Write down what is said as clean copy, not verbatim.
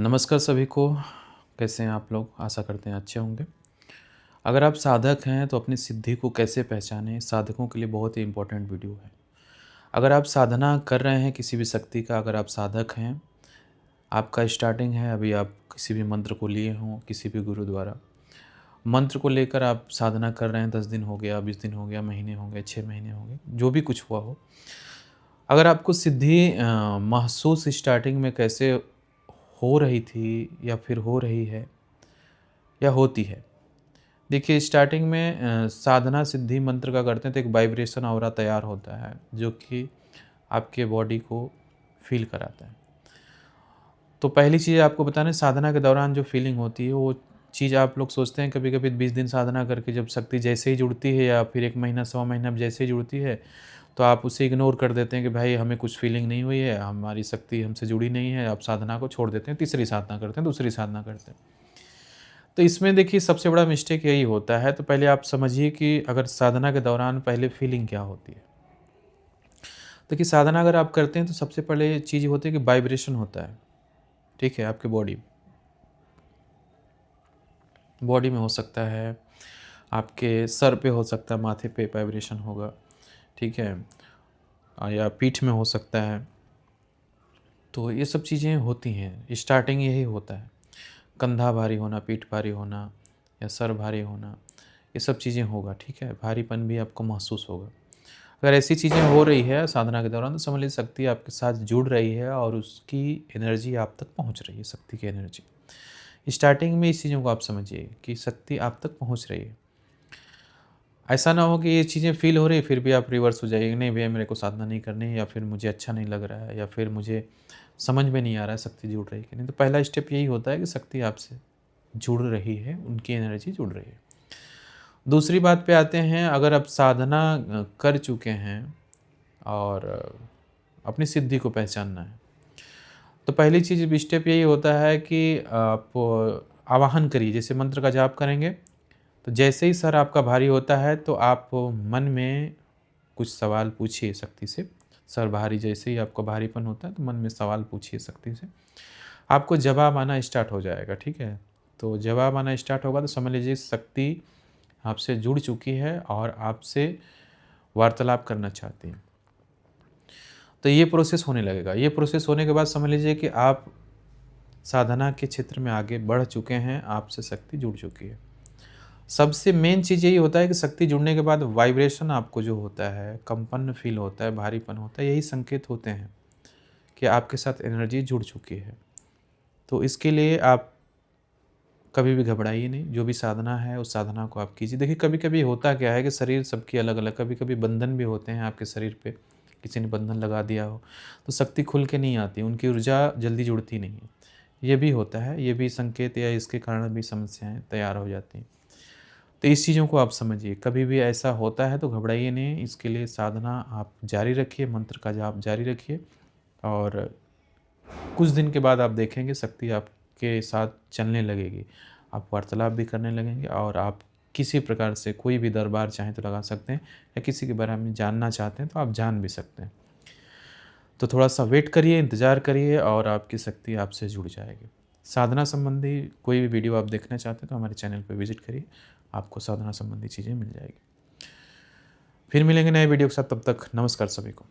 नमस्कार सभी को। कैसे हैं आप लोग? आशा करते हैं अच्छे होंगे। अगर आप साधक हैं तो अपनी सिद्धि को कैसे पहचानें, साधकों के लिए बहुत ही इम्पोर्टेंट वीडियो है। अगर आप साधना कर रहे हैं किसी भी शक्ति का, अगर आप साधक हैं, आपका स्टार्टिंग है, अभी आप किसी भी मंत्र को लिए हों, किसी भी गुरु द्वारा मंत्र को लेकर आप साधना कर रहे हैं, 10 दिन हो गया, 20 दिन हो गया, महीने हो गए, 6 महीने हो गए, जो भी कुछ हुआ हो। अगर आपको सिद्धि महसूस स्टार्टिंग में कैसे हो रही थी या फिर हो रही है या होती है। देखिए स्टार्टिंग में साधना सिद्धि मंत्र का करते हैं तो एक वाइब्रेशन ऑरा तैयार होता है जो कि आपके बॉडी को फील कराता है। तो पहली चीज़ आपको बताना, साधना के दौरान जो फीलिंग होती है वो चीज़ आप लोग सोचते हैं कभी-कभी 20 दिन साधना करके जब शक्ति जैसे ही जुड़ती है या फिर 1 महीना, सवा महीना जैसे ही जुड़ती है, तो आप उसे इग्नोर कर देते हैं कि भाई हमें कुछ फीलिंग नहीं हुई है, हमारी शक्ति हमसे जुड़ी नहीं है, आप साधना को छोड़ देते हैं, तीसरी साधना करते हैं, दूसरी साधना करते हैं। तो इसमें देखिए सबसे बड़ा मिस्टेक यही होता है, तो पहले आप समझिए कि अगर साधना के दौरान पहले फीलिंग क्या होती है। देखिए साधना अगर आप करते हैं तो सबसे पहले चीज़ होती है कि वाइब्रेशन होता है, ठीक है? आपके बॉडी बॉडी में हो सकता है, आपके सर पे हो सकता है, माथे पे वाइब्रेशन होगा, ठीक है? या पीठ में हो सकता है। तो ये सब चीज़ें होती हैं, स्टार्टिंग यही होता है। कंधा भारी होना, पीठ भारी होना या सर भारी होना, ये सब चीज़ें होगा, ठीक है? भारीपन भी आपको महसूस होगा। अगर ऐसी चीज़ें हो रही है साधना के दौरान तो समझ लीजिए शक्ति आपके साथ जुड़ रही है और उसकी एनर्जी आप तक पहुँच रही है, शक्ति की एनर्जी। स्टार्टिंग में इस चीज़ों को आप समझिए कि शक्ति आप तक पहुँच रही है। ऐसा ना हो कि ये चीज़ें फ़ील हो रही है फिर भी आप रिवर्स हो जाइए, नहीं भैया मेरे को साधना नहीं करनी है या फिर मुझे अच्छा नहीं लग रहा है या फिर मुझे समझ में नहीं आ रहा है शक्ति जुड़ रही है कि नहीं। तो पहला स्टेप यही होता है कि शक्ति आपसे जुड़ रही है, उनकी एनर्जी जुड़ रही है। दूसरी बात पे आते हैं, अगर आप साधना कर चुके हैं और अपनी सिद्धि को पहचानना है, तो पहली चीज़ स्टेप यही होता है कि आप आवाहन करिए। जैसे मंत्र का जाप करेंगे, तो जैसे ही सर आपका भारी होता है, तो आप मन में कुछ सवाल पूछिए शक्ति से। सर भारी जैसे ही आपको भारीपन होता है, तो मन में सवाल पूछिए शक्ति से। आपको जवाब आना स्टार्ट हो जाएगा, ठीक है? तो जवाब आना स्टार्ट होगा तो समझ लीजिए शक्ति आपसे जुड़ चुकी है और आपसे वार्तालाप करना चाहती है। तो ये प्रोसेस होने लगेगा। ये प्रोसेस होने के बाद समझ लीजिए कि आप साधना के क्षेत्र में आगे बढ़ चुके हैं, आपसे शक्ति जुड़ चुकी है। सबसे मेन चीज़ यही होता है कि शक्ति जुड़ने के बाद वाइब्रेशन आपको जो होता है, कंपन फ़ील होता है, भारीपन होता है, यही संकेत होते हैं कि आपके साथ एनर्जी जुड़ चुकी है। तो इसके लिए आप कभी भी घबराइए नहीं, जो भी साधना है उस साधना को आप कीजिए। देखिए कभी-कभी होता क्या है कि शरीर सबकी अलग-अलग, कभी-कभी बंधन भी होते हैं आपके शरीर पे, किसी ने बंधन लगा दिया हो, तो शक्ति खुल के नहीं आती, उनकी ऊर्जा जल्दी जुड़ती नहीं है। ये भी होता है, ये भी संकेत या इसके कारण भी समस्याएँ तैयार हो जाती हैं। तो इस चीज़ों को आप समझिए, कभी भी ऐसा होता है तो घबराइए नहीं, इसके लिए साधना आप जारी रखिए, मंत्र का जाप जारी रखिए और कुछ दिन के बाद आप देखेंगे शक्ति आपके साथ चलने लगेगी। आप वार्तालाप भी करने लगेंगे और आप किसी प्रकार से कोई भी दरबार चाहें तो लगा सकते हैं या किसी के बारे में जानना चाहते हैं तो आप जान भी सकते हैं। तो थोड़ा-सा वेट करिए, इंतज़ार करिए और आपकी शक्ति आपसे जुड़ जाएगी। साधना संबंधी कोई भी वीडियो आप देखना चाहते हैं तो हमारे चैनल पे विज़िट करिए, आपको साधना संबंधी चीज़ें मिल जाएगी। फिर मिलेंगे नए वीडियो के साथ, तब तक नमस्कार सभी को।